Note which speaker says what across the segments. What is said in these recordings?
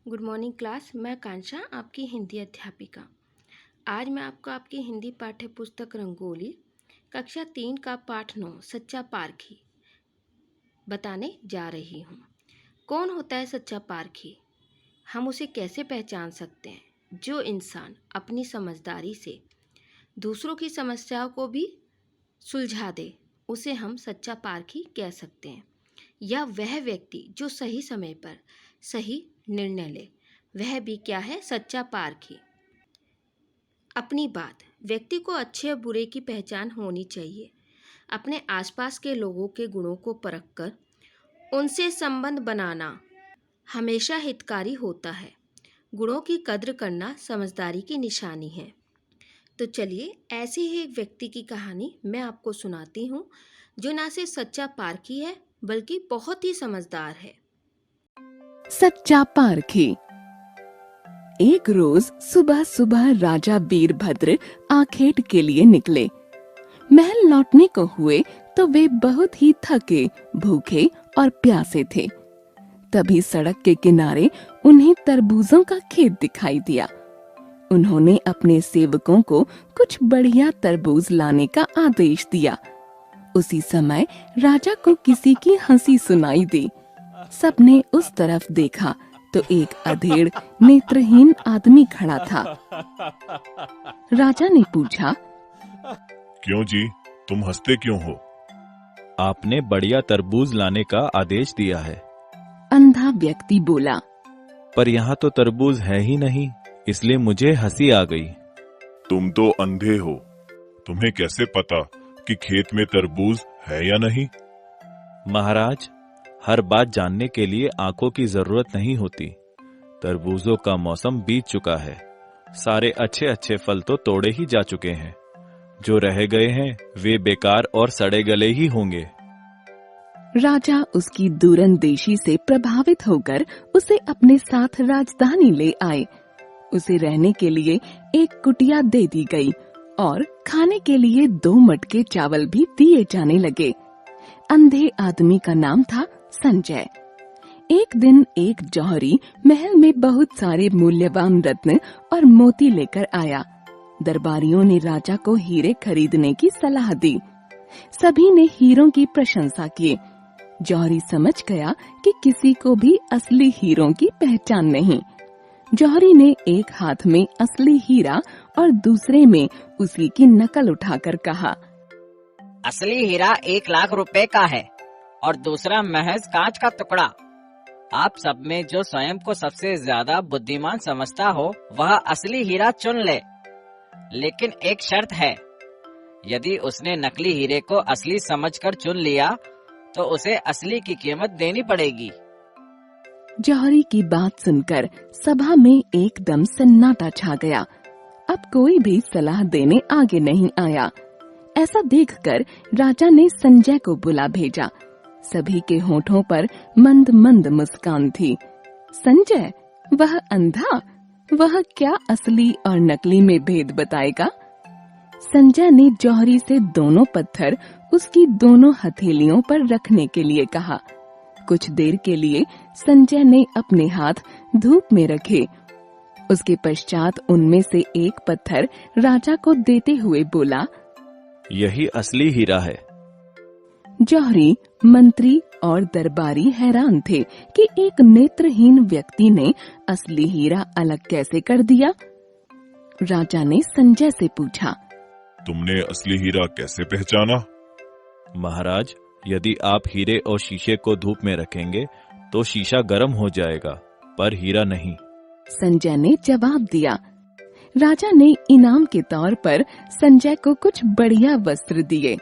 Speaker 1: Good morning class. मैं कांक्षा, आपकी हिंदी अध्यापिका। आज मैं आपको आपकी हिंदी पाठ्य पुस्तक रंगोली कक्षा 3 का पाठ 9 सच्चा पारखी बताने जा रही हूँ। कौन होता है सच्चा पारखी? हम उसे कैसे पहचान सकते हैं? जो इंसान अपनी समझदारी से दूसरों की समस्याओं को भी सुलझा दे, उसे हम सच्चा पारखी कह सकते हैं। या वह व्यक्ति जो सही समय पर सही निर्णय ले, वह भी क्या है? सच्चा पारखी। अपनी बात, व्यक्ति को अच्छे और बुरे की पहचान होनी चाहिए। अपने आसपास के लोगों के गुणों को परखकर उनसे संबंध बनाना हमेशा हितकारी होता है। गुणों की कद्र करना समझदारी की निशानी है। तो चलिए, ऐसे ही एक व्यक्ति की कहानी मैं आपको सुनाती हूँ, जो ना सिर्फ सच्चा पारखी है बल्कि बहुत ही समझदार है।
Speaker 2: सच्चा पारखी। एक रोज सुबह सुबह राजा वीरभद्र आखेट के लिए निकले। महल लौटने को हुए तो वे बहुत ही थके, भूखे और प्यासे थे। तभी सड़क के किनारे उन्हें तरबूजों का खेत दिखाई दिया। उन्होंने अपने सेवकों को कुछ बढ़िया तरबूज लाने का आदेश दिया। उसी समय राजा को किसी की हंसी सुनाई दी। सबने उस तरफ देखा तो एक अधेड़ नेत्रहीन आदमी खड़ा था। राजा ने पूछा,
Speaker 3: क्यों जी, तुम हंसते क्यों हो?
Speaker 4: आपने बढ़िया तरबूज लाने का आदेश दिया है।
Speaker 2: अंधा व्यक्ति बोला,
Speaker 4: पर यहाँ तो तरबूज है ही नहीं, इसलिए मुझे हंसी आ गई।
Speaker 3: तुम तो अंधे हो, तुम्हें कैसे पता कि खेत में तरबूज है या नहीं?
Speaker 4: महाराज, हर बात जानने के लिए आंखों की जरूरत नहीं होती। तरबूजों का मौसम बीत चुका है। सारे अच्छे अच्छे फल तो तोड़े ही जा चुके हैं। जो रह गए हैं वे बेकार और सड़े गले ही होंगे।
Speaker 2: राजा उसकी दूरंदेशी से प्रभावित होकर उसे अपने साथ राजधानी ले आए। उसे रहने के लिए एक कुटिया दे दी गई और खाने के लिए 2 मटके चावल भी दिए जाने लगे। अंधे आदमी का नाम था संजय। एक दिन एक जौहरी महल में बहुत सारे मूल्यवान रत्न और मोती लेकर आया। दरबारियों ने राजा को हीरे खरीदने की सलाह दी। सभी ने हीरों की प्रशंसा की। जौहरी समझ गया कि किसी को भी असली हीरों की पहचान नहीं। जौहरी ने एक हाथ में असली हीरा और दूसरे में उसी की नकल उठाकर कहा,
Speaker 5: असली हीरा 1 लाख रुपए का है और दूसरा महज कांच का टुकड़ा। आप सब में जो स्वयं को सबसे ज्यादा बुद्धिमान समझता हो वह असली हीरा चुन ले, लेकिन एक शर्त है, यदि उसने नकली हीरे को असली समझकर चुन लिया तो उसे असली की कीमत देनी पड़ेगी।
Speaker 2: जौहरी की बात सुनकर सभा में एकदम सन्नाटा छा गया। अब कोई भी सलाह देने आगे नहीं आया। ऐसा देखकर राजा ने संजय को बुला भेजा। सभी के होठों पर मंद मंद मुस्कान थी। संजय, वह अंधा, वह क्या असली और नकली में भेद बताएगा? संजय ने जौहरी से दोनों पत्थर उसकी दोनों हथेलियों पर रखने के लिए कहा। कुछ देर के लिए संजय ने अपने हाथ धूप में रखे। उसके पश्चात उनमें से एक पत्थर राजा को देते हुए बोला,
Speaker 4: यही असली हीरा है।
Speaker 2: जौहरी, मंत्री और दरबारी हैरान थे कि एक नेत्रहीन व्यक्ति ने असली हीरा अलग कैसे कर दिया। राजा ने संजय से पूछा,
Speaker 3: तुमने असली हीरा कैसे पहचाना?
Speaker 4: महाराज, यदि आप हीरे और शीशे को धूप में रखेंगे तो शीशा गर्म हो जाएगा, पर हीरा नहीं।
Speaker 2: संजय ने जवाब दिया। राजा ने इनाम के तौर पर संजय को कुछ बढ़िया वस्त्र दिए।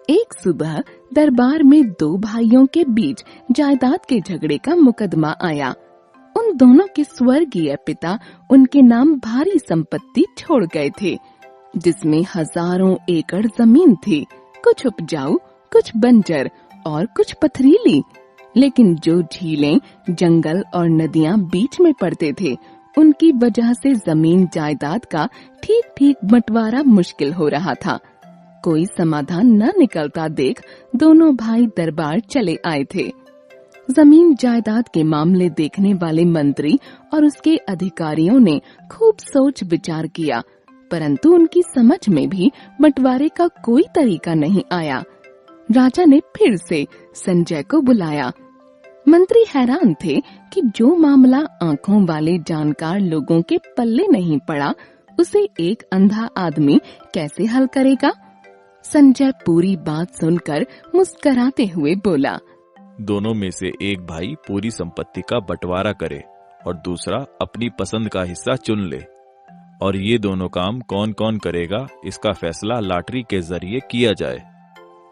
Speaker 2: एक सुबह दरबार में 2 भाइयों के बीच जायदाद के झगड़े का मुकदमा आया। उन दोनों के स्वर्गीय पिता उनके नाम भारी संपत्ति छोड़ गए थे, जिसमें हजारों एकड़ जमीन थी, कुछ उपजाऊ, कुछ बंजर और कुछ पथरीली। लेकिन जो झीलें, जंगल और नदियां बीच में पड़ते थे, उनकी वजह से जमीन जायदाद का ठीक ठीक बंटवारा मुश्किल हो रहा था। कोई समाधान न निकलता देख दोनों भाई दरबार चले आए थे। जमीन जायदाद के मामले देखने वाले मंत्री और उसके अधिकारियों ने खूब सोच विचार किया, परंतु उनकी समझ में भी बंटवारे का कोई तरीका नहीं आया। राजा ने फिर से संजय को बुलाया। मंत्री हैरान थे कि जो मामला आंखों वाले जानकार लोगों के पल्ले नहीं पड़ा, उसे एक अंधा आदमी कैसे हल करेगा। संजय पूरी बात सुनकर मुस्कुराते हुए बोला,
Speaker 4: दोनों में से एक भाई पूरी संपत्ति का बंटवारा करे और दूसरा अपनी पसंद का हिस्सा चुन ले, और ये दोनों काम कौन कौन करेगा इसका फैसला लॉटरी के जरिए किया जाए।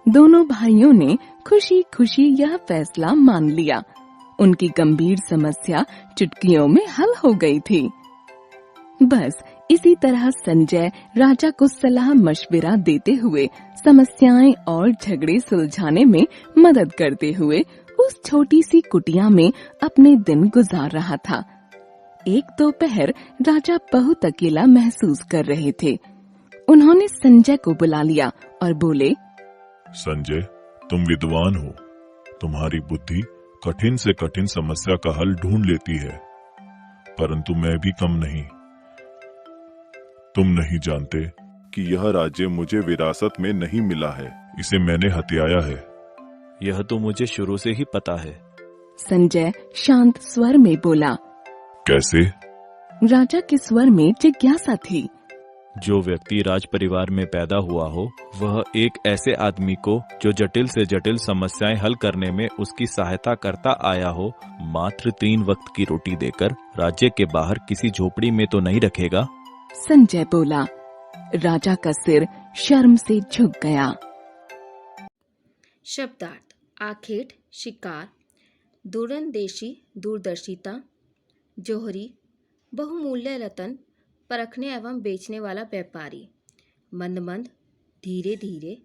Speaker 2: दोनों भाइयों ने खुशी खुशी यह फैसला मान लिया। उनकी गंभीर समस्या चुटकियों में हल हो गई थी। बस इसी तरह संजय राजा को सलाह मशविरा देते हुए, समस्याएं और झगड़े सुलझाने में मदद करते हुए उस छोटी सी कुटिया में अपने दिन गुजार रहा था। एक दोपहर राजा बहुत अकेला महसूस कर रहे थे। उन्होंने संजय को बुला लिया और बोले,
Speaker 3: संजय, तुम विद्वान हो, तुम्हारी बुद्धि कठिन से कठिन समस्या का हल ढूंढ लेती है, परंतु मैं भी कम नहीं। तुम नहीं जानते कि यह राज्य मुझे विरासत में नहीं मिला है, इसे मैंने हथियाया है।
Speaker 4: यह तो मुझे शुरू से ही पता है।
Speaker 2: संजय शांत स्वर में बोला।
Speaker 3: कैसे?
Speaker 2: राजा के स्वर में जिज्ञासा थी।
Speaker 4: जो व्यक्ति राज परिवार में पैदा हुआ हो, वह एक ऐसे आदमी को जो जटिल से जटिल समस्याएं हल करने में उसकी सहायता करता आया हो, मात्र 3 वक्त की रोटी देकर राज्य के बाहर किसी झोपड़ी में तो नहीं रखेगा।
Speaker 2: संजय बोला। राजा का सिर शर्म से झुक गया।
Speaker 1: शब्दार्थ: आखेट, शिकार, दूरंदेशी, दूरदर्शिता, जोहरी, बहुमूल्य रत्न, परखने एवं बेचने वाला व्यापारी, मंद मंद, धीरे धीरे,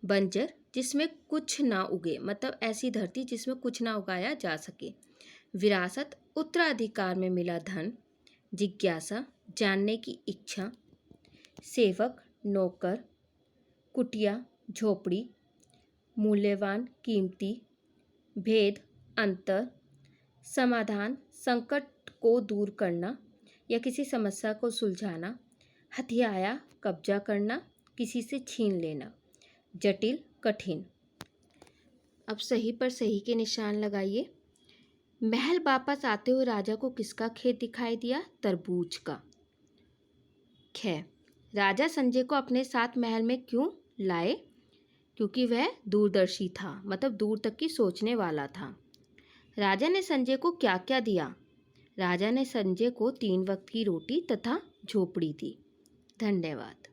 Speaker 1: बंजर, जिसमें कुछ ना उगे, मतलब ऐसी धरती जिसमें कुछ ना उगाया जा सके, विरासत, उत्तराधिकार में मिला धन, जिज्ञासा, जानने की इच्छा, सेवक, नौकर, कुटिया, झोपड़ी, मूल्यवान, कीमती, भेद, अंतर, समाधान, संकट को दूर करना या किसी समस्या को सुलझाना, हथियाया, कब्जा करना, किसी से छीन लेना, जटिल, कठिन। अब सही पर सही के निशान लगाइए। महल वापस आते हुए राजा को किसका खेत दिखाई दिया? तरबूज का। ख, राजा संजय को अपने साथ महल में क्यों लाए? क्योंकि वह दूरदर्शी था, मतलब दूर तक की सोचने वाला था। राजा ने संजय को क्या क्या दिया? राजा ने संजय को 3 वक्त की रोटी तथा झोपड़ी दी। धन्यवाद।